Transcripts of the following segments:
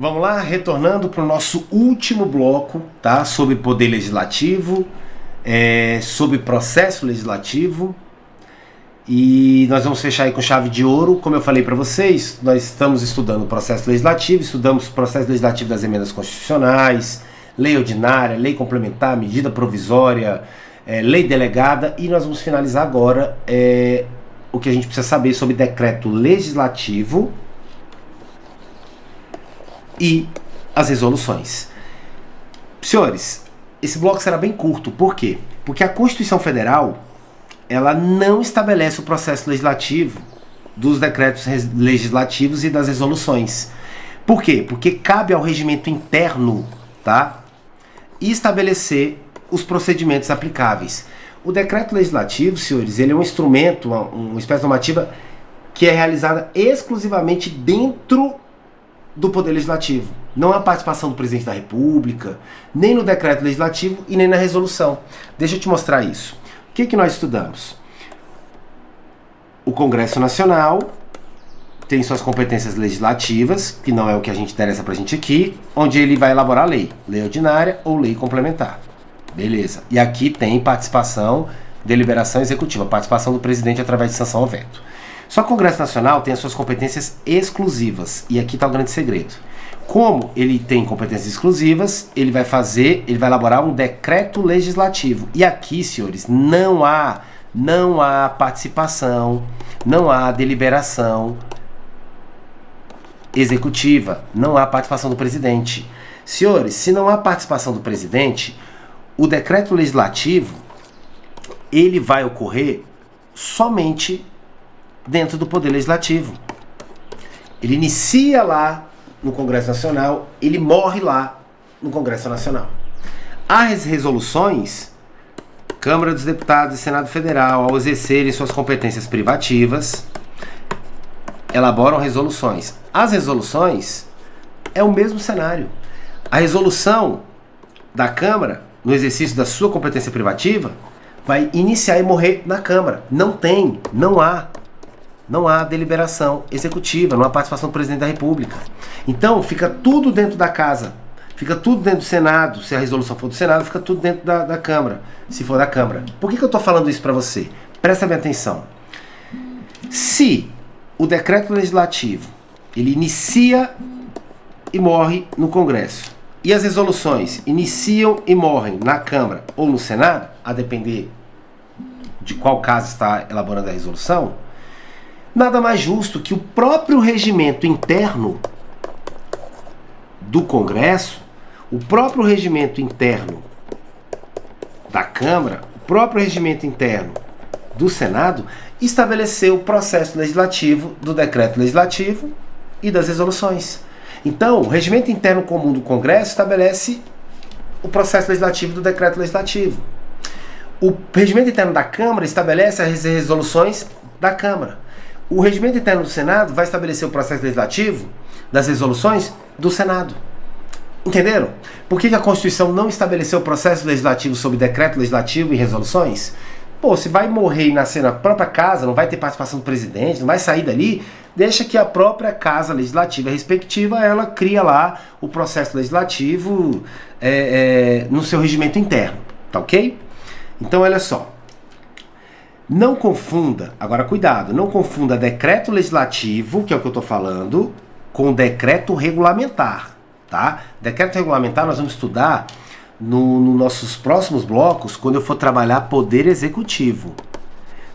Vamos lá, retornando para o nosso último bloco, tá? Sobre poder legislativo, sobre processo legislativo. E nós vamos fechar aí com chave de ouro. Como eu falei para vocês, nós estamos estudando o processo legislativo, estudamos o processo legislativo das emendas constitucionais, lei ordinária, lei complementar, medida provisória, lei delegada, e nós vamos finalizar agora o que a gente precisa saber sobre decreto legislativo e as resoluções. Senhores, esse bloco será bem curto. Por quê? Porque a Constituição Federal, ela não estabelece o processo legislativo dos decretos legislativos e das resoluções. Por quê? Porque cabe ao regimento interno, tá, estabelecer os procedimentos aplicáveis. O decreto legislativo, senhores, ele é um instrumento, uma espécie normativa que é realizada exclusivamente dentro do Poder Legislativo. Não há participação do Presidente da República, nem no decreto legislativo e nem na resolução. Deixa eu te mostrar isso. O que nós estudamos? O Congresso Nacional tem suas competências legislativas, que não é o que a gente interessa pra gente aqui, onde ele vai elaborar a lei ordinária ou lei complementar. Beleza. E aqui tem participação, deliberação executiva, participação do presidente através de sanção ao veto. Só que o Congresso Nacional tem as suas competências exclusivas, e aqui está o grande segredo. Como ele tem competências exclusivas, ele vai elaborar um decreto legislativo. E aqui, senhores, não há participação, não há deliberação executiva, não há participação do presidente. Senhores, se não há participação do presidente, o decreto legislativo, ele vai ocorrer somente dentro do Poder Legislativo. Ele inicia lá no Congresso Nacional, ele morre lá no Congresso Nacional. As resoluções, Câmara dos Deputados e Senado Federal, ao exercerem suas competências privativas, elaboram resoluções. As resoluções é o mesmo cenário. A resolução da Câmara, no exercício da sua competência privativa, vai iniciar e morrer na Câmara. Não há deliberação executiva, não há participação do presidente da República. Então, fica tudo dentro da casa, fica tudo dentro do Senado. Se a resolução for do Senado, fica tudo dentro da Câmara, se for da Câmara. Por que eu estou falando isso para você? Presta bem atenção. Se o decreto legislativo, ele inicia e morre no Congresso, e as resoluções iniciam e morrem na Câmara ou no Senado, a depender de qual caso está elaborando a resolução, nada mais justo que o próprio regimento interno do Congresso, o próprio regimento interno da Câmara, o próprio regimento interno do Senado, estabeleceu o processo legislativo do decreto legislativo e das resoluções. Então, o regimento interno comum do Congresso estabelece o processo legislativo do decreto legislativo. O regimento interno da Câmara estabelece as resoluções da Câmara. O regimento interno do Senado vai estabelecer o processo legislativo das resoluções do Senado. Entenderam? Por que a Constituição não estabeleceu o processo legislativo sobre decreto legislativo e resoluções? Pô, se vai morrer e nascer na própria casa, não vai ter participação do presidente, não vai sair dali, deixa que a própria casa legislativa respectiva, ela cria lá o processo legislativo no seu regimento interno, tá ok? Então, olha só. Não confunda, agora cuidado, não confunda decreto legislativo, que é o que eu estou falando, com decreto regulamentar, tá? Decreto regulamentar nós vamos estudar nos nossos próximos blocos, quando eu for trabalhar poder executivo.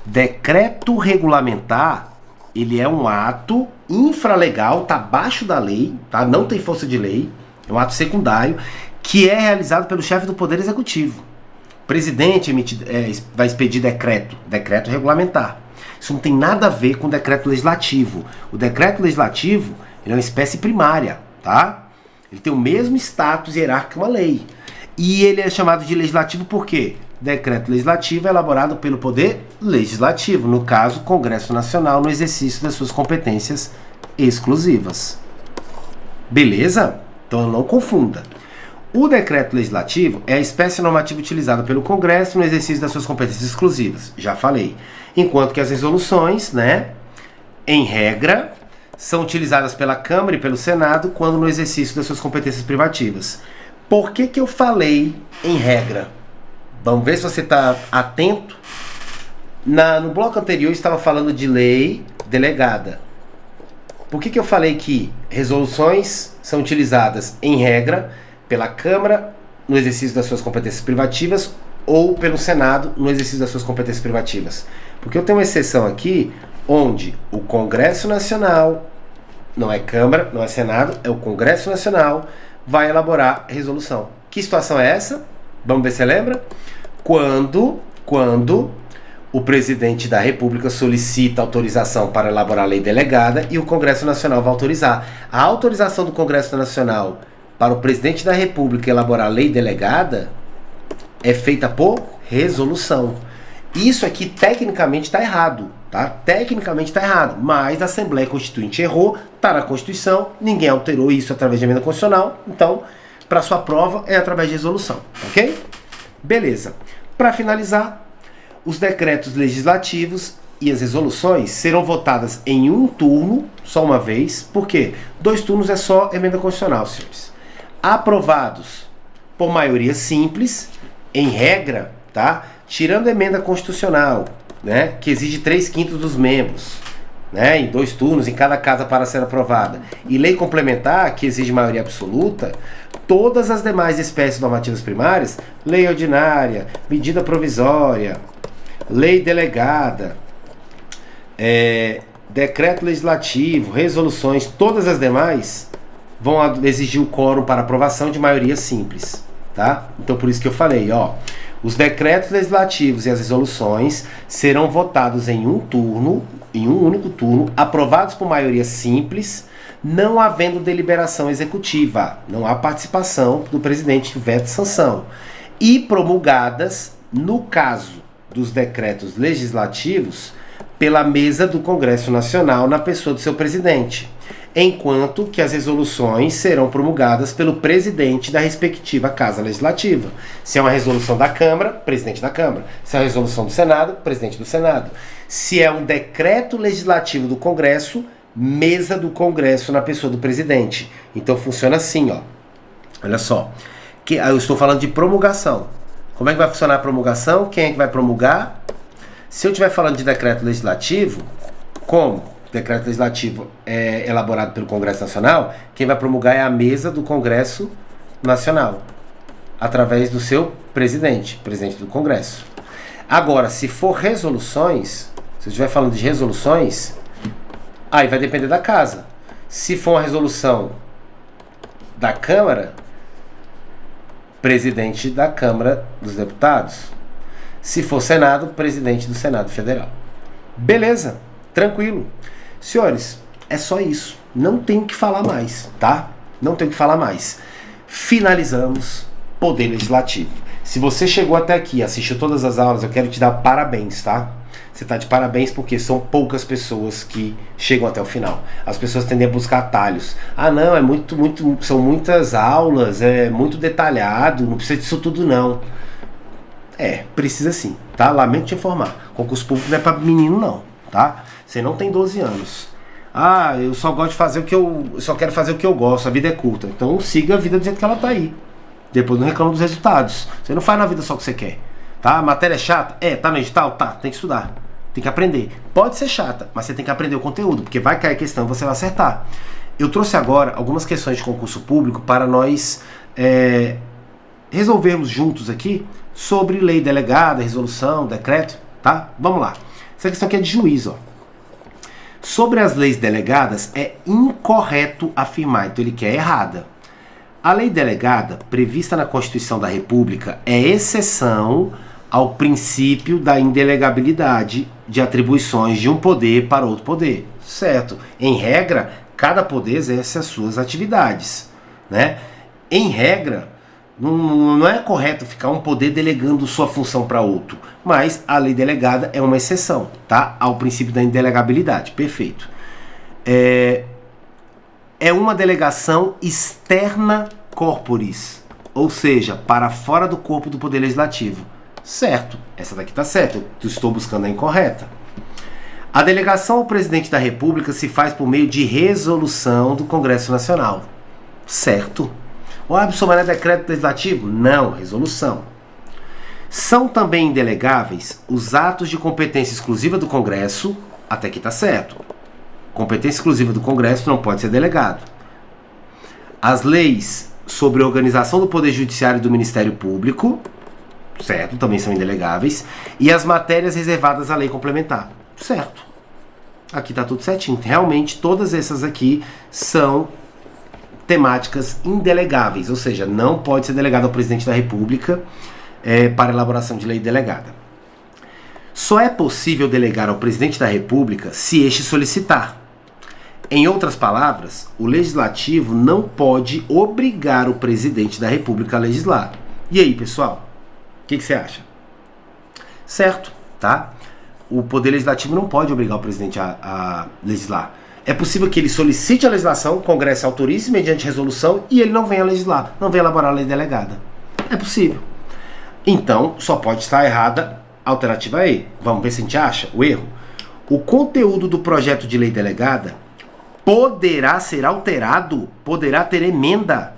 Decreto regulamentar, ele é um ato infralegal, tá abaixo da lei, tá? Não tem força de lei, é um ato secundário, que é realizado pelo chefe do Poder Executivo. O presidente vai expedir decreto regulamentar. Isso não tem nada a ver com o decreto legislativo. O decreto legislativo, ele é uma espécie primária, tá? Ele tem o mesmo status hierárquico que uma lei. E ele é chamado de legislativo por quê? Decreto legislativo é elaborado pelo Poder Legislativo, no caso, Congresso Nacional, no exercício das suas competências exclusivas. Beleza? Então não confunda. O decreto legislativo é a espécie normativa utilizada pelo Congresso no exercício das suas competências exclusivas. Já falei. Enquanto que as resoluções, né, em regra, são utilizadas pela Câmara e pelo Senado quando no exercício das suas competências privativas. Por que que eu falei em regra? Vamos ver se você está atento. No bloco anterior eu estava falando de lei delegada. Por que que eu falei que resoluções são utilizadas em regra pela Câmara no exercício das suas competências privativas ou pelo Senado no exercício das suas competências privativas? Porque eu tenho uma exceção aqui onde o Congresso Nacional, não é Câmara, não é Senado, é o Congresso Nacional, vai elaborar resolução. Que situação é essa? Vamos ver se você lembra? Quando o presidente da República solicita autorização para elaborar a lei delegada e o Congresso Nacional vai autorizar. A autorização do Congresso Nacional para o presidente da República elaborar a lei delegada é feita por resolução. Isso aqui tecnicamente está errado, tá? Tecnicamente está errado, mas a Assembleia Constituinte errou, está na Constituição, ninguém alterou isso através de emenda constitucional, então, para sua prova é através de resolução, ok? Beleza. Para finalizar, os decretos legislativos e as resoluções serão votadas em um turno, só uma vez. Por quê? 2 turnos é só emenda constitucional, senhores. Aprovados por maioria simples, em regra, tá? Tirando a emenda constitucional, né, que exige 3/5 dos membros, né, em 2 turnos em cada casa para ser aprovada, e lei complementar, que exige maioria absoluta, todas as demais espécies normativas primárias, lei ordinária, medida provisória, lei delegada, decreto legislativo, resoluções, todas as demais vão exigir o quórum para aprovação de maioria simples, tá? Então por isso que eu falei, ó, os decretos legislativos e as resoluções serão votados em um turno, em um único turno, aprovados por maioria simples, não havendo deliberação executiva, não há participação do presidente, veto e sanção, e promulgadas, no caso dos decretos legislativos, pela mesa do Congresso Nacional na pessoa do seu presidente, enquanto que as resoluções serão promulgadas pelo presidente da respectiva Casa Legislativa. Se é uma resolução da Câmara, presidente da Câmara. Se é uma resolução do Senado, presidente do Senado. Se é um decreto legislativo do Congresso, mesa do Congresso na pessoa do presidente. Então funciona assim, ó. Olha só. Eu estou falando de promulgação. Como é que vai funcionar a promulgação? Quem é que vai promulgar? Se eu estiver falando de decreto legislativo, como decreto legislativo é elaborado pelo Congresso Nacional, quem vai promulgar é a mesa do Congresso Nacional, através do seu presidente do Congresso. Agora, se for resoluções, se eu estiver falando de resoluções, aí vai depender da casa. Se for uma resolução da Câmara, presidente da Câmara dos Deputados. Se for Senado, presidente do Senado Federal. Beleza, tranquilo. Senhores, é só isso. Não tem o que falar mais, tá? Não tem o que falar mais. Finalizamos Poder Legislativo. Se você chegou até aqui, assistiu todas as aulas, eu quero te dar parabéns, tá? Você tá de parabéns porque são poucas pessoas que chegam até o final. As pessoas tendem a buscar atalhos. Ah, não, são muitas aulas, é muito detalhado, não precisa disso tudo não. Precisa sim, tá? Lamento te informar. Concurso público não é pra menino não, tá? Você não tem 12 anos. Ah, eu só gosto de fazer só quero fazer o que eu gosto, a vida é curta. Então siga a vida do jeito que ela tá aí. Depois não reclama dos resultados. Você não faz na vida só o que você quer, tá? A matéria é chata? Tá no edital? Tá, tem que estudar. Tem que aprender. Pode ser chata, mas você tem que aprender o conteúdo, porque vai cair a questão e você vai acertar. Eu trouxe agora algumas questões de concurso público para nós resolvermos juntos aqui sobre lei delegada, resolução, decreto, tá? Vamos lá. Essa questão aqui é de juiz, ó. Sobre as leis delegadas, é incorreto afirmar, então ele quer errada. A lei delegada, prevista na Constituição da República, é exceção ao princípio da indelegabilidade de atribuições de um poder para outro poder, certo? Em regra, cada poder exerce as suas atividades, né? Em regra, não é correto ficar um poder delegando sua função para outro, mas a lei delegada é uma exceção, tá? Ao princípio da indelegabilidade, perfeito. É uma delegação externa corporis, ou seja, para fora do corpo do Poder Legislativo. Certo, essa daqui tá certa, eu estou buscando a incorreta. A delegação ao presidente da República se faz por meio de resolução do Congresso Nacional. Certo. O Abson, mas não é decreto legislativo? Não, resolução. São também indelegáveis os atos de competência exclusiva do Congresso, até aqui está certo. Competência exclusiva do Congresso não pode ser delegado. As leis sobre a organização do Poder Judiciário e do Ministério Público, certo, também são indelegáveis. E as matérias reservadas à lei complementar, certo. Aqui está tudo certinho. Realmente todas essas aqui são temáticas indelegáveis, ou seja, não pode ser delegado ao presidente da República para elaboração de lei delegada. Só é possível delegar ao presidente da República se este solicitar. Em outras palavras, o legislativo não pode obrigar o presidente da República a legislar. E aí, pessoal? O que você acha? Certo, tá? O poder legislativo não pode obrigar o presidente a legislar. É possível que ele solicite a legislação, o Congresso autorize mediante resolução e ele não venha legislar, não venha elaborar a lei delegada. É possível. Então, só pode estar errada a alternativa E. Vamos ver se a gente acha o erro. O conteúdo do projeto de lei delegada poderá ser alterado, poderá ter emenda,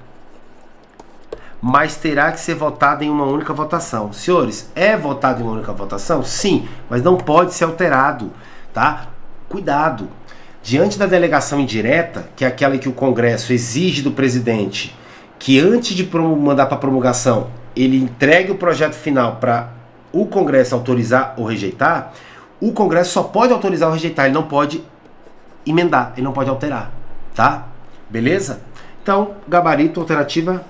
mas terá que ser votado em uma única votação. Senhores, é votado em uma única votação? Sim, mas não pode ser alterado, tá? Cuidado. Diante da delegação indireta, que é aquela que o Congresso exige do presidente que antes de mandar para promulgação, ele entregue o projeto final para o Congresso autorizar ou rejeitar, o Congresso só pode autorizar ou rejeitar, ele não pode emendar, ele não pode alterar, tá? Beleza? Então, gabarito, alternativa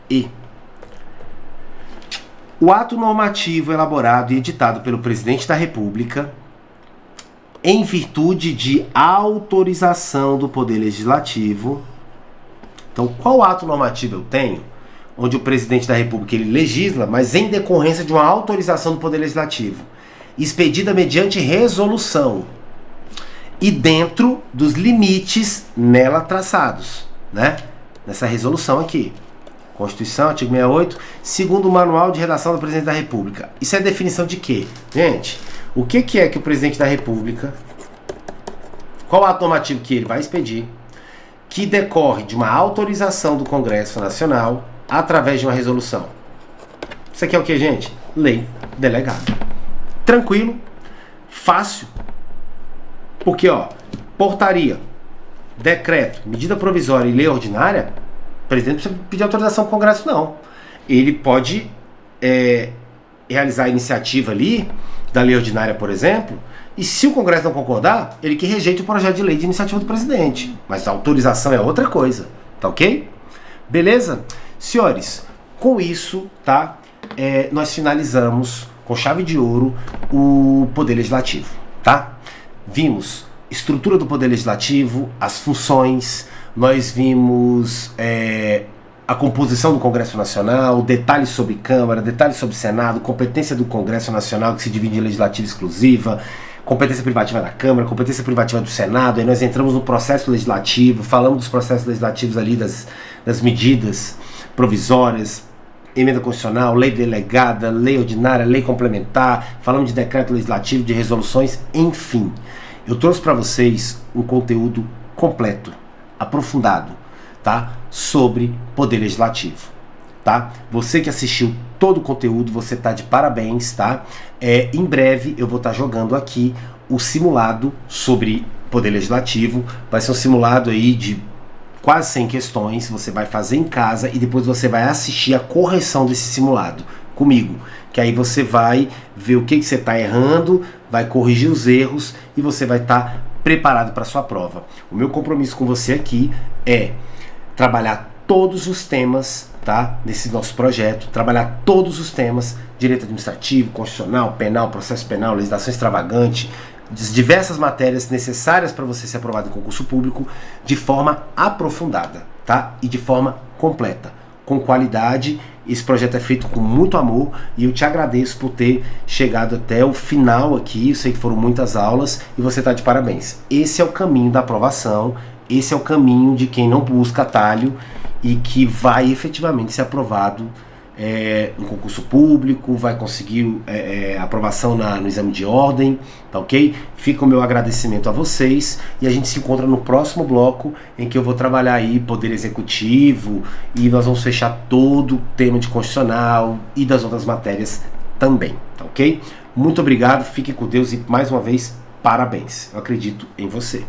E. O ato normativo elaborado e editado pelo presidente da República em virtude de autorização do Poder Legislativo. Então, qual ato normativo eu tenho onde o presidente da República ele legisla, mas em decorrência de uma autorização do Poder Legislativo, expedida mediante resolução e dentro dos limites nela traçados, né? Nessa resolução aqui. Constituição, artigo 68, segundo o Manual de Redação do Presidente da República. Isso é definição de quê? Gente, o que é que o Presidente da República, qual ato normativo que ele vai expedir, que decorre de uma autorização do Congresso Nacional através de uma resolução? Isso aqui é o que, gente? Lei delegada. Tranquilo, fácil, porque, ó, portaria, decreto, medida provisória e lei ordinária, o presidente não precisa pedir autorização do Congresso, não. Ele pode realizar a iniciativa ali, da lei ordinária, por exemplo, e se o Congresso não concordar, ele que rejeita o projeto de lei de iniciativa do presidente. Mas a autorização é outra coisa, tá ok? Beleza? Senhores, com isso, tá? Nós finalizamos com chave de ouro o Poder Legislativo, tá? Vimos estrutura do Poder Legislativo, as funções, nós vimos a composição do Congresso Nacional, detalhes sobre Câmara, detalhes sobre Senado, competência do Congresso Nacional que se divide em legislativa exclusiva, competência privativa da Câmara, competência privativa do Senado. Aí nós entramos no processo legislativo, falamos dos processos legislativos ali, das medidas provisórias, emenda constitucional, lei delegada, lei ordinária, lei complementar, falamos de decreto legislativo, de resoluções, enfim. Eu trouxe para vocês um conteúdo completo, aprofundado, tá? Sobre Poder Legislativo, tá? Você que assistiu todo o conteúdo, você tá de parabéns, tá? Em breve eu vou estar jogando aqui o simulado sobre Poder Legislativo. Vai ser um simulado aí de quase 100 questões, você vai fazer em casa e depois você vai assistir a correção desse simulado comigo, que aí você vai ver o que você está errando, vai corrigir os erros e você vai estar preparado para a sua prova. O meu compromisso com você aqui é trabalhar todos os temas, tá? Nesse nosso projeto, trabalhar todos os temas, direito administrativo, constitucional, penal, processo penal, legislação extravagante, diversas matérias necessárias para você ser aprovado em concurso público de forma aprofundada, tá? E de forma completa, com qualidade. Esse projeto é feito com muito amor e eu te agradeço por ter chegado até o final aqui. Eu sei que foram muitas aulas e você está de parabéns. Esse é o caminho da aprovação, esse é o caminho de quem não busca atalho e que vai efetivamente ser aprovado um concurso público, vai conseguir aprovação no exame de ordem, tá ok? Fica o meu agradecimento a vocês e a gente se encontra no próximo bloco em que eu vou trabalhar aí Poder Executivo e nós vamos fechar todo o tema de constitucional e das outras matérias também, tá ok? Muito obrigado, fique com Deus e mais uma vez, parabéns. Eu acredito em você.